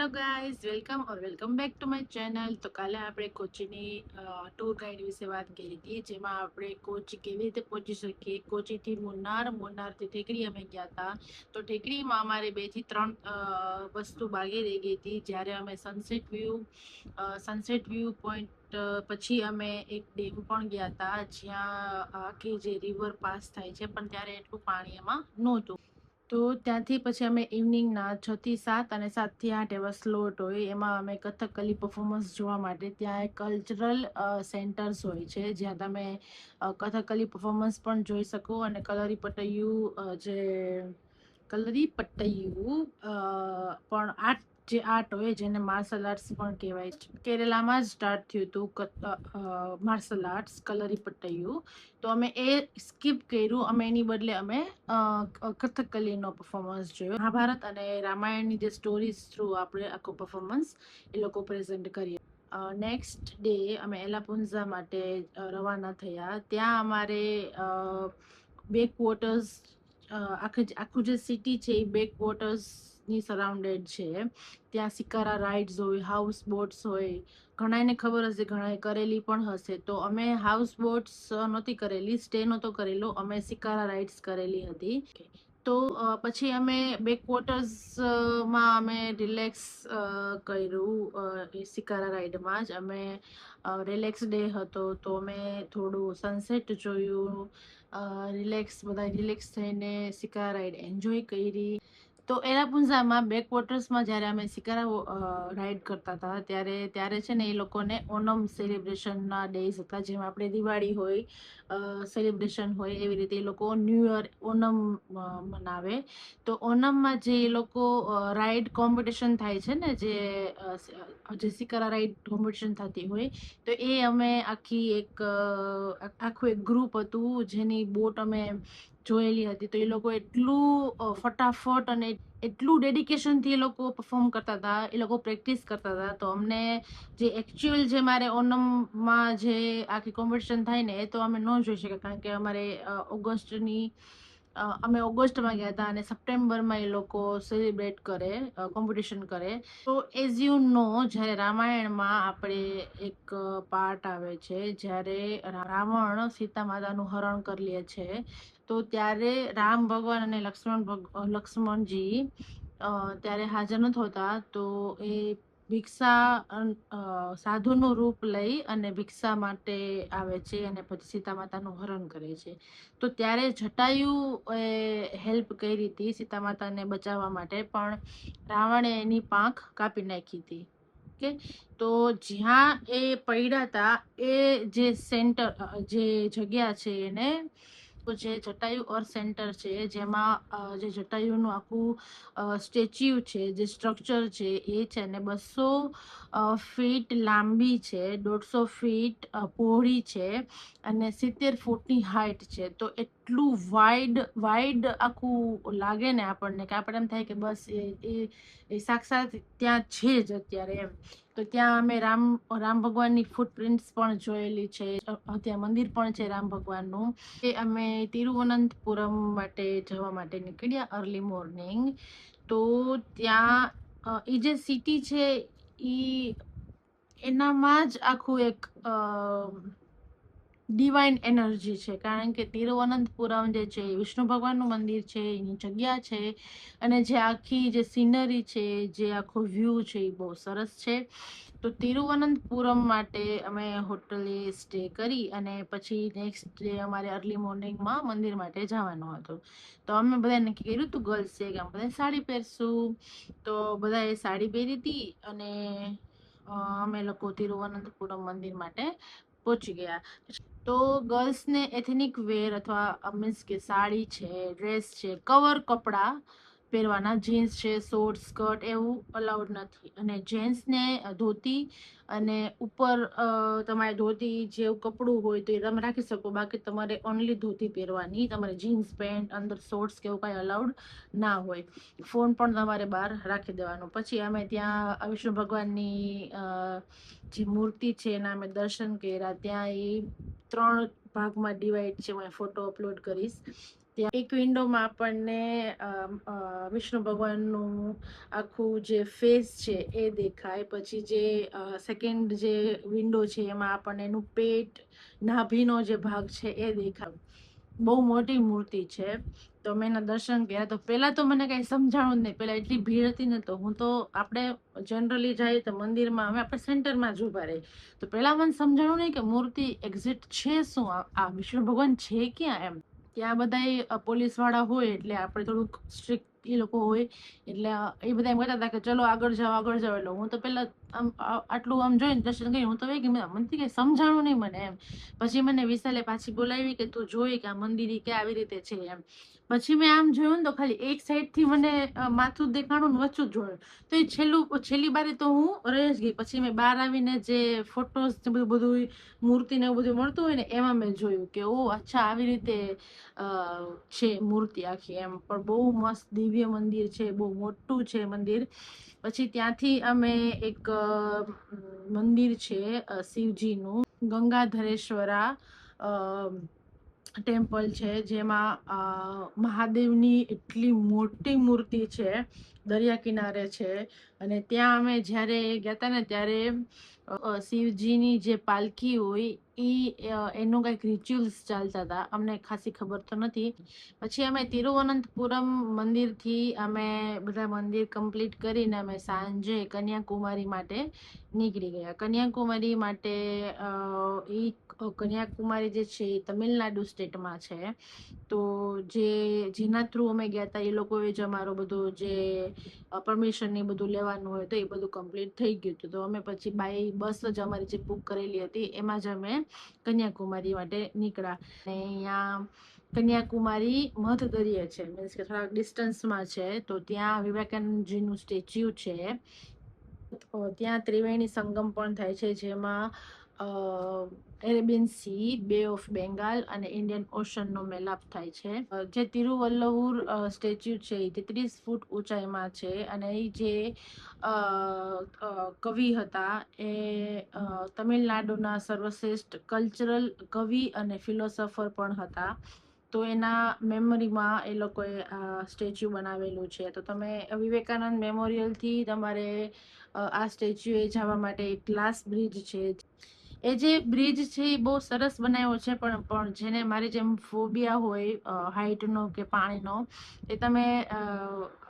Hello guys, welcome back to my channel. તો કાલે આપણે કોચીની ટૂર ગાઈડ વિશે વાત કરી હતી, જેમાં આપણે કોચી કેવી રીતે પહોંચી શકીએ. કોચીથી મુન્નારથી ઠેકડી અમે ગયા હતા. તો ઠેકડીમાં અમારે 2 થી 3 વસ્તુ બાકી રહી ગઈ હતી. જ્યારે અમે સનસેટ વ્યૂ પોઈન્ટ પછી અમે એક ડેમ પણ ગયા હતા, જ્યાં આખી જે રિવર પાસ થાય છે, પણ ત્યારે એટલું પાણી એમાં નહોતું. તો ત્યાંથી પછી અમે ઇવનિંગના 6 થી 7 અને 7 થી 8 એવા સ્લોટ હોય, એમાં અમે કથકલી પરફોર્મન્સ જોવા માટે ત્યાં એક કલ્ચરલ સેન્ટર્સ હોય છે, જ્યાં તમે કથકલી પરફોર્મન્સ પણ જોઈ શકો. અને કલરી પટ્ટૈયું પણ આર્ટ હોય, જેને માર્શલ આર્ટ્સ પણ કહેવાય છે. કેરલામાં જ સ્ટાર્ટ થયું હતું માર્શલ આર્ટ્સ કલરી પટ્ટૈયું. તો અમે એ સ્કીપ કર્યું. અમે એની બદલે અમે કથકલીનો પરફોર્મન્સ જોયો. મહાભારત અને રામાયણની જે સ્ટોરીઝ થ્રુ આપણે આખો પરફોર્મન્સ એ લોકો પ્રેઝન્ટ કરીએ. નેક્સ્ટ ડે અમે એલાપુંઝા માટે રવાના થયા. ત્યાં અમારે બેક વોટર્સ, આખું જે સિટી છે એ બેક વોટર્સની સરાઉન્ડેડ છે. ત્યાં શિકારા રાઇડ્સ હોય, હાઉસ બોટ્સ હોય. ઘણાને ખબર હશે, ઘણાએ કરેલી પણ હશે. તો અમે હાઉસ બોટ્સ નહોતી કરેલી, સ્ટે નહોતો કરેલો, અમે શિકારા રાઇડ્સ કરેલી હતી. તો પછી અમે બેકવોટર્સમાં અમે રિલેક્સ કર્યું. એ શિકારા રાઈડમાં જ અમે રિલેક્સ ડે હતો, તો અમે થોડું સનસેટ જોયું. બધા રિલેક્સ થઈને શિકારા રાઈડ એન્જોય કરી. તો એલાપુંઝામાં બેકવોટર્સમાં જ્યારે અમે શિકારા રાઈડ કરતા હતા, ત્યારે છે ને એ લોકોને ઓનમ સેલિબ્રેશનના ડેઝ હતા. જેમ આપણે દિવાળી હોય સેલિબ્રેશન હોય, એવી રીતે એ લોકો ન્યૂ યર ઓનમ મનાવે. તો ઓનમમાં જે એ લોકો રાઈડ કોમ્પિટિશન થાય છે ને, જે શિકારા રાઈડ કોમ્પિટિશન થતી હોય, તો એ અમે આખું એક ગ્રુપ હતું, જેની બોટ અમે જોયેલી હતી. તો એ લોકો એટલું ફટાફટ અને એટલું ડેડિકેશનથી એ લોકો પરફોર્મ કરતા હતા, એ લોકો પ્રેક્ટિસ કરતા હતા. તો અમને જે એકચ્યુઅલ જે મારે ઓનમમાં જે આખી કોમ્પિટિશન થાય ને, એ તો અમે ન જોઈ શક્યા, કારણ કે અમે ઓગસ્ટમાં ગયા હતા અને સપ્ટેમ્બરમાં એ લોકો સેલિબ્રેટ કરે, કોમ્પિટિશન કરે. તો એઝ યુ નો, જ્યારે રામાયણમાં આપણે એક પાર્ટ આવે છે, જ્યારે રાવણ સીતા માતાનું હરણ કરી લે છે, તો ત્યારે રામ ભગવાન અને લક્ષ્મણજી ત્યારે હાજર નથી હોતા. તો એ સાધુનું રૂપ લઈ અને ભિક્ષા માટે આવે છે, અને પછી સીતા માતાનું હરણ કરે છે. તો ત્યારે જટાયુ હેલ્પ કરી હતી સીતા માતાને બચાવવા માટે, પણ રાવણે એની પાંખ કાપી નાખી હતી. ઓકે, તો જ્યાં એ પડ્યા હતા, એ જે જગ્યા છે એને જે જટાયુ અર્થ સેન્ટર છે, જેમાં જે જટાયુનું આખું સ્ટેચ્યુ છે, જે સ્ટ્રક્ચર છે, એ છે ને 200 ફીટ લાંબી છે, 150 ફીટ પહોળી છે, અને 70 ફૂટની હાઈટ છે. તો એટલું વાઇડ આખું લાગે ને આપણને, કે આપણે એમ થાય કે બસ એ સાક્ષાત ત્યાં છે જ અત્યારે એમ. તો ત્યાં અમે રામ ભગવાનની ફૂટપ્રિન્ટ્સ પણ જોયેલી છે. ત્યાં મંદિર પણ છે રામ ભગવાનનું. અમે તિરુવનંતપુરમ માટે જવા માટે નીકળ્યા અર્લી મોર્નિંગ. તો ત્યાં એ જે સિટી છે, એનામાં જ આખું એક ડિવાઇન એનર્જી છે, કારણ કે તિરુવનંતપુરમ જે છે એ વિષ્ણુ ભગવાનનું મંદિર છે, એની જગ્યા છે. અને જે આખી જે સિનરી છે, જે આખો વ્યૂ છે, એ બહુ સરસ છે. તો તિરુવનંતપુરમ માટે અમે હોટલે સ્ટે કરી, અને પછી નેક્સ્ટ ડે અમારે અર્લી મોર્નિંગમાં મંદિર માટે જવાનું હતું. તો અમે બધાએ નક્કી કર્યું હતું, ગર્લ્સ છે કે અમે બધા સાડી પહેરશું. તો બધાએ સાડી પહેરી હતી, અને અમે લોકો તિરુવનંતપુરમ મંદિર માટે પહોંચી ગયા. તો ગર્લ્સને એથેનિક વેર અથવા મીન્સ કે સાડી છે, ડ્રેસ છે, કવર કપડાં પહેરવાના, જીન્સ છે, શોર્ટ સ્કર્ટ એવું અલાઉડ નથી. અને જેન્ટ્સને ધોતી, અને ઉપર તમારે ધોતી જેવું કપડું હોય તો એ તમે રાખી શકો, બાકી તમારે ઓનલી ધોતી પહેરવાની. તમારે જીન્સ પેન્ટ, અંદર શોર્ટ્સ કે એવું કાંઈ અલાઉડ ના હોય. ફોન પણ તમારે બહાર રાખી દેવાનો. પછી અમે ત્યાં વિષ્ણુ ભગવાનની જે મૂર્તિ છે એના અમે દર્શન કર્યા. ત્યાં એ 3 ભાગમાં ડિવાઈડ છે, હું ફોટો અપલોડ કરીશ. ત્યાં એક વિન્ડોમાં આપણને વિષ્ણુ ભગવાનનું આખું જે ફેસ છે એ દેખાય. પછી જે સેકન્ડ જે વિન્ડો છે એમાં આપણને એનું પેટ, નાભીનો જે ભાગ છે એ દેખાય. બહુ મોટી મૂર્તિ છે. તો મેં એના દર્શન કર્યા. તો પહેલા તો મને કઈ સમજાણું જ નહીં. પહેલા એટલી ભીડ હતી ને, તો હું તો આપણે જનરલી જઈએ તો મંદિરમાં અમે આપણે સેન્ટરમાં જ ઉભા રહી. તો પહેલા મને સમજાણું નહીં કે મૂર્તિ એક્ઝેક્ટ છે શું, આ વિષ્ણુ ભગવાન છે ક્યાં એમ. ત્યાં બધા પોલીસ વાળા હોય એટલે આપણે થોડુંક સ્ટ્રિક્ટ એ લોકો હોય એટલે એ બધા એમ કહેતા હતા કે ચલો આગળ જાઓ આગળ જાઓ. એટલે હું તો પહેલા આમ આટલું આમ જોઈને દર્શન કરી હું તો કે મને કંઈ સમજાણું નહીં મને એમ. પછી મને વિશાલે પાછી બોલાવી કે તું જોઈ કે આ મંદિર કે આવી રીતે છે એમ. પછી મેં આમ જોયું ને તો ખાલી એક સાઈડ થી મને માથું દેખાણું ને વચ્ચું જ જોયું. તો એ છેલ્લી બારી તો હું રહી જ ગઈ. પછી મેં બહાર આવીને જે ફોટોઝ બધું મૂર્તિ ને એવું બધું મળતું હોય ને એમાં મેં જોયું કે ઓ અચ્છા આવી રીતે છે મૂર્તિ આખી એમ. પણ બહુ મસ્ત દિવ્ય મંદિર છે, બહુ મોટું છે મંદિર. પછી ત્યાંથી અમે એક મંદિર છે શિવજીનું, ગંગાધરેશ્વરા ટેમ્પલ છે, જેમાં મહાદેવની એટલી મોટી મૂર્તિ છે, દરિયા કિનારે છે. અને ત્યાં અમે જ્યારે ગયા હતા ને ત્યારે શિવજીની જે પાલખી હોય એનું કંઈક રિચ્યુઅલ્સ ચાલતા હતા, અમને ખાસી ખબર તો નથી. પછી અમે તિરુવનંતપુરમ મંદિરથી અમે બધા મંદિર કમ્પ્લીટ કરીને અમે સાંજે કન્યાકુમારી માટે નીકળી ગયા. કન્યાકુમારી માટે કન્યાકુમારી જે છે એ તમિલનાડુ સ્ટેટમાં છે. તો જેના થ્રુ અમે ગયા હતા એ લોકોએ જ અમારો બધું જે પરમિશન ને બધું લેવાનું હોય તો એ બધું કમ્પ્લીટ થઈ ગયું હતું. તો અમે પછી બાય બસ જ અમારી જે બુક કરેલી હતી એમાં જ અમે કન્યાકુમારી માટે નીકળ્યા. અને અહીંયા કન્યાકુમારી મધ દરિયે છે, મીન્સ કે થોડાક ડિસ્ટન્સમાં છે. તો ત્યાં વિવેકાનંદજીનું સ્ટેચ્યુ છે. ત્યાં ત્રિવેણી સંગમ પણ થાય છે, જેમાં એરેબિયન સી, બે ઓફ બેંગાલ અને ઇન્ડિયન ઓશનનો મેલાપ થાય છે. જે તિરુવલ્લુવર સ્ટેચ્યુ છે એ 33 ફૂટ ઊંચાઈમાં છે. અને એ જે કવિ હતા એ તમિલનાડુના સર્વશ્રેષ્ઠ કલ્ચરલ કવિ અને ફિલોસોફર પણ હતા. તો એના મેમરીમાં એ લોકોએ આ સ્ટેચ્યુ બનાવેલું છે. તો તમે વિવેકાનંદ મેમોરિયલથી તમારે આ સ્ટેચ્યુએ જવા માટે એક ગ્લાસ બ્રિજ છે. એ જે બ્રિજ છે એ બહુ સરસ બનાવ્યો છે, પણ જેને મારી જેમ ફોબિયા હોય હાઈટનો કે પાણીનો, એ તમે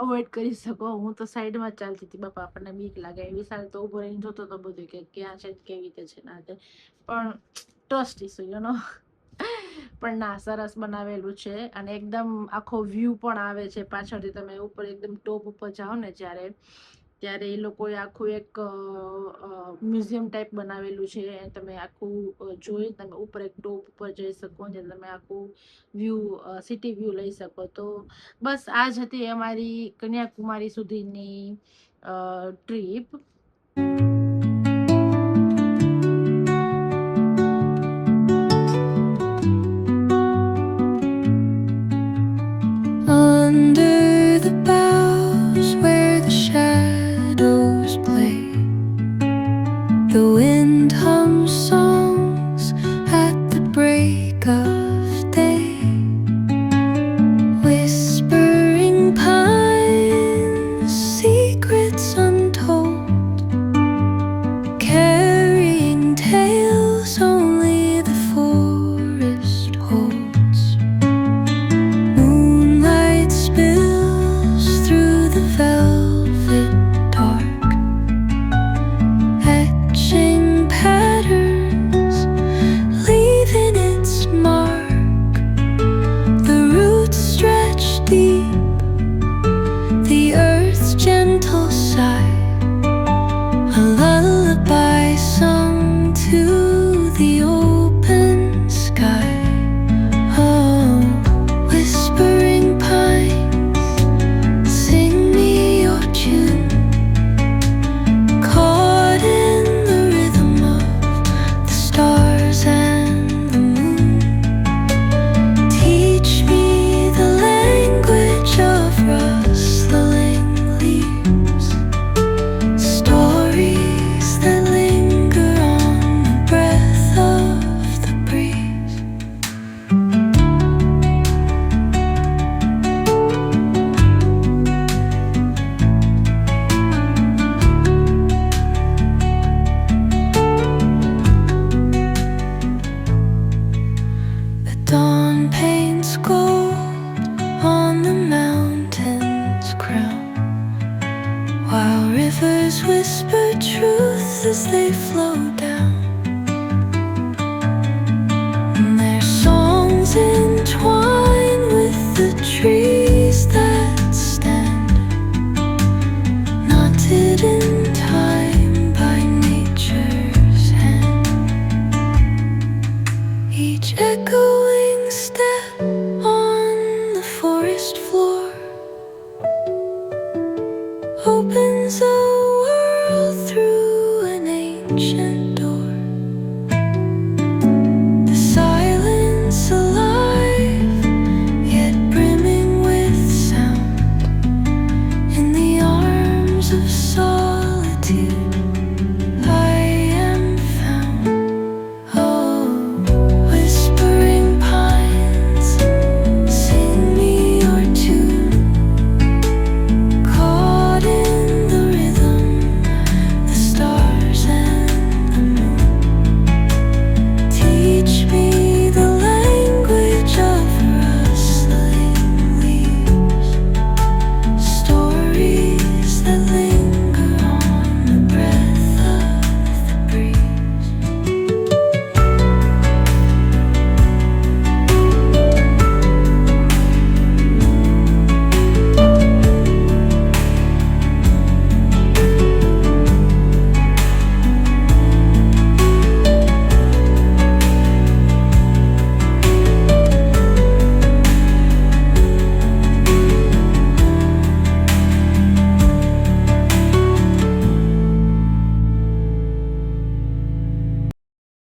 અવોઇડ કરી શકો. હું તો સાઈડમાં જ ચાલતી હતી, બાપા આપણને બીક લાગે. વિશાલ તો ઉભો રહીને જોતો તો બધું કે ક્યાં છે કેવી રીતે છે ના તે, પણ ટ્રસ્ટ ઇસ્યુ યુ નો. પણ ના, સરસ બનાવેલું છે. અને એકદમ આખો વ્યૂ પણ આવે છે પાછળથી. તમે ઉપર એકદમ ટોપ ઉપર જાઓ ને ત્યારે એ લોકોએ આખું એક મ્યુઝિયમ ટાઈપ બનાવેલું છે. તમે આખું જોઈ તમે ઉપર એક ટોપ ઉપર જઈ શકો ને તમે આખું વ્યૂ સિટી વ્યૂ લઈ શકો. તો બસ આ જ હતી અમારી કન્યાકુમારી સુધીની trip. Under the boughs where the shadows play, the wind hums songs at the break of day. Whispering pines, secrets untold, carrying tales only the forest holds. Moonlight spills through the velvet dark, etching patterns, leaving its mark. Dawn paints gold on the mountain's crown, while rivers whisper truth as they flow down. And their songs entwine with the trees that stand, knotted in time by nature's hand. Each echoing step on the forest floor opens a world through an ancient door. The silence alive, yet brimming with sound. In the arms of solitude, I am found. Oh, whispering pines, sing me your tune. Caught in the rhythm, the stars and the moon teach me the language of rustling leaves, stories that linger on the breath of the breeze.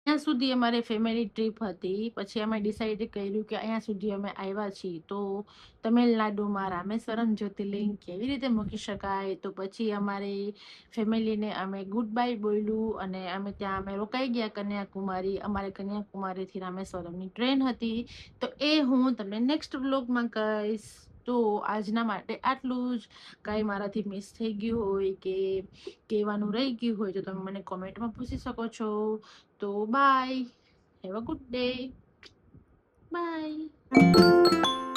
ત્યાં સુધી અમારે family trip હતી. પછી અમે decide કર્યું કે અહીંયા સુધી અમે આવ્યા છીએ તો તમિલનાડુમાં રામેશ્વરમ જ્યોતિર્લિંગ કેવી રીતે મૂકી શકાય. તો પછી અમારે ફેમિલીને અમે ગુડ બાય બોલ્યું અને અમે ત્યાં અમે રોકાઈ ગયા કન્યાકુમારી. અમારે કન્યાકુમારીથી રામેશ્વરમની ટ્રેન હતી. તો એ હું તમને નેક્સ્ટ વ્લોગમાં કહીશ. તો આજના માટે આટલું જ. કાંઈ મારાથી મિસ થઈ ગયું હોય કે કહેવાનું રહી ગયું હોય તો તમે મને કોમેન્ટમાં પૂછી શકો છો. તો bye, have a good day, by.